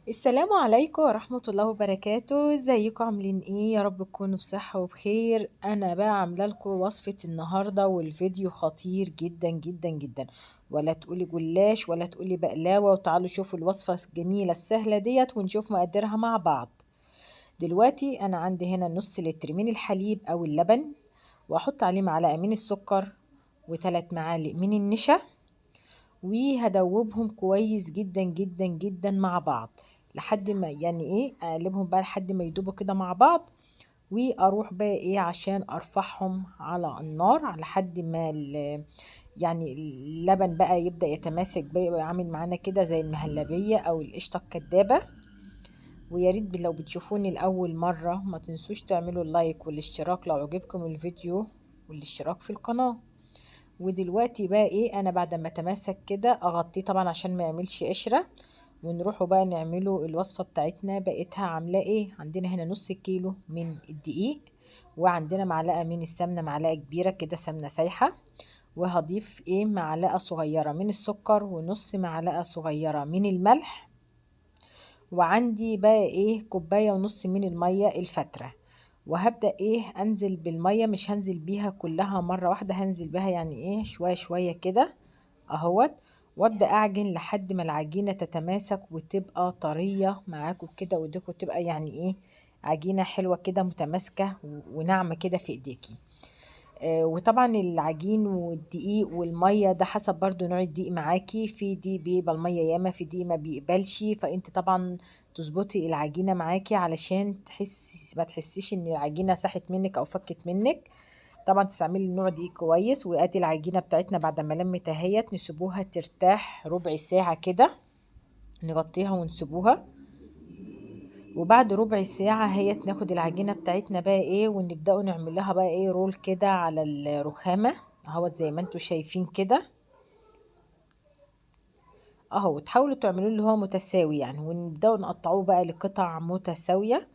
السلام عليكم ورحمة الله وبركاته، ازيكم عاملين ايه؟ يا رب تكونوا بصحة وبخير. انا بقى عاملة لكم وصفة النهاردة والفيديو خطير جدا جدا جدا. ولا تقولي جلاش ولا تقولي بقلاوة، وتعالوا شوفوا الوصفة الجميلة السهلة ديت ونشوف مقاديرها مع بعض. دلوقتي انا عندي هنا نص لتر من الحليب او اللبن، واحط عليه معلقة من السكر وثلاث معالق من النشا، وهدوبهم كويس جدا جدا جدا مع بعض لحد ما اقلبهم بقى لحد ما يدوبوا كده مع بعض. واروح بقى عشان ارفعهم على النار على لحد ما اللبن بقى يبدأ يتماسك بقى، يبقى عامل معانا كده زي المهلبية او القشطة الكدابة. ويا ريت لو بتشوفوني لأول مرة ما تنسوش تعملوا اللايك والاشتراك لو عجبكم الفيديو، والاشتراك في القناة. ودلوقتي بقى انا بعد ما تماسك كده اغطيه طبعا عشان ما يعملش قشرة. ونروحوا بقى نعملوا الوصفة بتاعتنا. بقيتها عاملة عندنا هنا نص كيلو من الدقيق، وعندنا معلقة من السمنة، معلقة كبيرة كده سمنة سايحة. وهضيف معلقة صغيرة من السكر ونص معلقة صغيرة من الملح. وعندي بقى كوباية ونص من المية الفترة. وهبدأ انزل بالمية، مش هنزل بيها كلها مرة واحدة، هنزل بيها شوية شوية كده اهوت. وابدأ اعجن لحد ما العجينة تتماسك وتبقى طرية معاكم كده، وايديكم تبقى عجينة حلوة كده متماسكة وناعمة كده في ايديكي. وطبعا العجين والدقيق والميه ده حسب برضو نوع الدقيق معاكي، في دقيق بيقبل ميه ياما، في دقيق ما بيقبلش، فانت طبعا تظبطي العجينه معاكي علشان ما تحسيش ان العجينه ساحت منك او فكت منك. طبعا تستعملي النوع دقيق كويس. وادي العجينه بتاعتنا بعد ما لمت اهيت، نسيبوها ترتاح ربع ساعه كده، نغطيها ونسيبوها. وبعد ربع ساعة ناخد العجينة بتاعتنا بقى ونبدأوا نعمل لها بقى رول كده على الرخامة اهوت زي ما انتوا شايفين كده اهو. تحاولوا تعملوه اللي هو متساوي ونبدأوا نقطعوه بقى لقطع متساوية.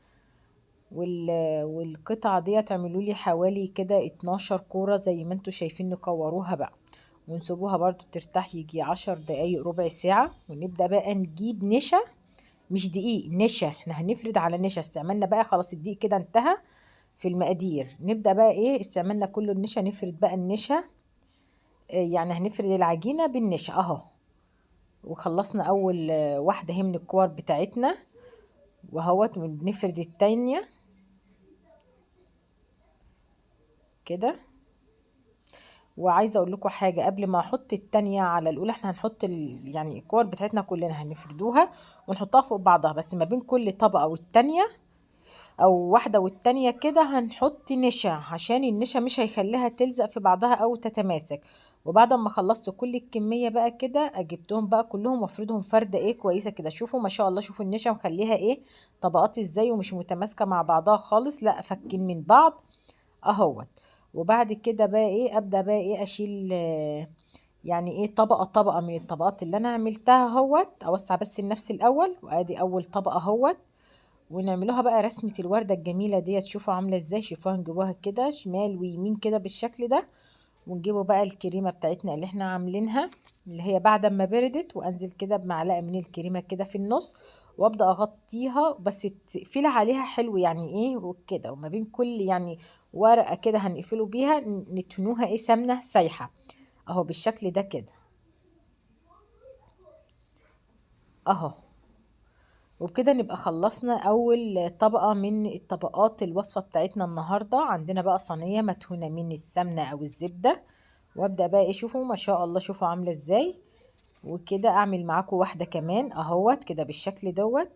والقطعة دي تعملوا لي حوالي كده 12 كورة زي ما انتوا شايفين، نكوروها بقى ونسيبوها برضو ترتاح يجي 10 دقايق ربع ساعة. ونبدأ بقى نجيب نشا، مش دقيق، نشا. احنا هنفرد على نشا، استعملنا بقى خلاص الدقيق كده انتهى في المقادير. نبدأ بقى استعملنا كله النشا، نفرد بقى النشا. هنفرد العجينة بالنشا اهو. وخلصنا اول واحدة هي من الكور بتاعتنا وهوت، ونفرد التانية كده. وعايزه اقول لكم حاجه قبل ما احط التانية على الاولى، احنا هنحط الكور بتاعتنا كلنا هنفردوها ونحطها فوق بعضها، بس ما بين كل طبقه والتانية او واحده والتانية كده هنحط نشا، عشان النشا مش هيخليها تلزق في بعضها او تتماسك. وبعد ما خلصت كل الكميه بقى كده، اجبتهم بقى كلهم وافردهم فرده كويسه كده. شوفوا ما شاء الله، شوفوا النشا مخليها طبقات ازاي ومش متماسكه مع بعضها خالص، لا فكين من بعض اهوت. وبعد كده بقى ابدا بقى اشيل طبقه طبقه من الطبقات اللي انا عملتها اهوت. اوسع بس النفس الاول، وادي اول طبقه اهوت. ونعملوها بقى رسمة الوردة الجميلة ديت. شوفوا عاملة ازاي، شوفوها نجيبوها كده شمال ويمين كده بالشكل ده. ونجيبوا بقى الكريمة بتاعتنا اللي احنا عاملينها، اللي هي بعد ما بردت، وانزل كده بمعلقة من الكريمة كده في النص. وابدا اغطيها، بس تقفيل عليها حلو وكده. وما بين كل ورقة كده هنقفله بيها، نتنوها سمنة سايحة اهو بالشكل ده كده اهو. وبكده نبقى خلصنا اول طبقة من الطبقات الوصفة بتاعتنا النهاردة. عندنا بقى صينية مدهونة من السمنة او الزبدة. وابدأ بقى شوفوا ما شاء الله، شوفوا عاملة ازاي. وكده اعمل معاكم واحدة كمان اهوت كده بالشكل دوت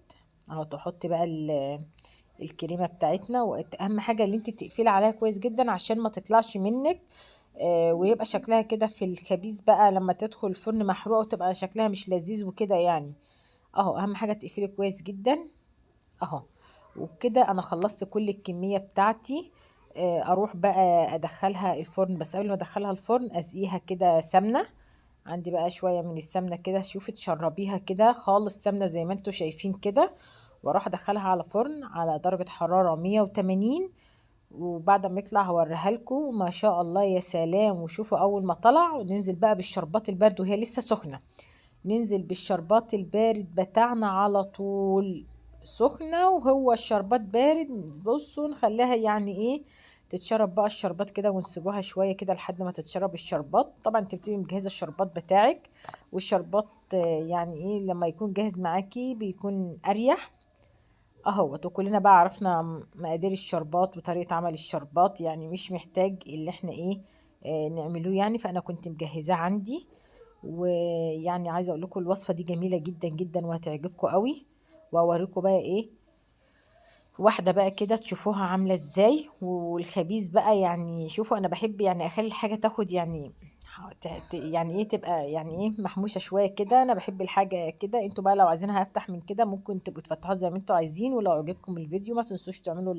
اهو. تحط بقى الكريمة بتاعتنا، واهم حاجة اللي انت تقفلي عليها كويس جدا عشان ما تطلعش منك. ويبقى شكلها كده في الخبيز بقى لما تدخل الفرن محروقة، وتبقى شكلها مش لذيذ وكده اهو. اهم حاجة تقفلي كويس جدا اهو. وبكده انا خلصت كل الكمية بتاعتي. اروح بقى ادخلها الفرن، بس قبل ما ادخلها الفرن اسقيها كده سمنة. عندي بقى شوية من السمنة كده، شوفي تشربيها كده خالص سمنة زي ما انتوا شايفين كده. واروح ادخلها على فرن على درجة حرارة 180. وبعد ما يطلع هوريها لكم ما شاء الله يا سلام. وشوفوا اول ما طلع، وننزل بقى بالشربات البرد وهي لسه سخنة، ننزل بالشربات البارد بتاعنا على طول، سخنة وهو الشربات بارد. بصوا نخليها يعني ايه تتشرب بقى الشربات كده، ونسيبوها شوية كده لحد ما تتشرب الشربات. طبعا انت بتبقي مجهزة الشربات بتاعك، والشربات يعني ايه لما يكون جاهز معاكي بيكون اريح. اهوت. وكلنا بقى عرفنا مقادير الشربات وطريقة عمل الشربات، يعني مش محتاج اللي احنا ايه نعملوه يعني. فانا كنت مجهزاه عندي، ويعني عايزه اقول لكم الوصفه دي جميله جدا جدا وهتعجبكم قوي. واوريكم بقى ايه واحده بقى كده تشوفوها عامله ازاي. والخبيز بقى يعني شوفوا، انا بحب يعني اخلي الحاجه تاخد يعني يعني ايه تبقى يعني ايه محموشه شويه كده. انا بحب الحاجه كده. انتوا بقى لو عايزينها افتح من كده ممكن تبقوا تفتحوها زي ما انتوا عايزين. ولو عجبكم الفيديو ما تنسوش تعملوا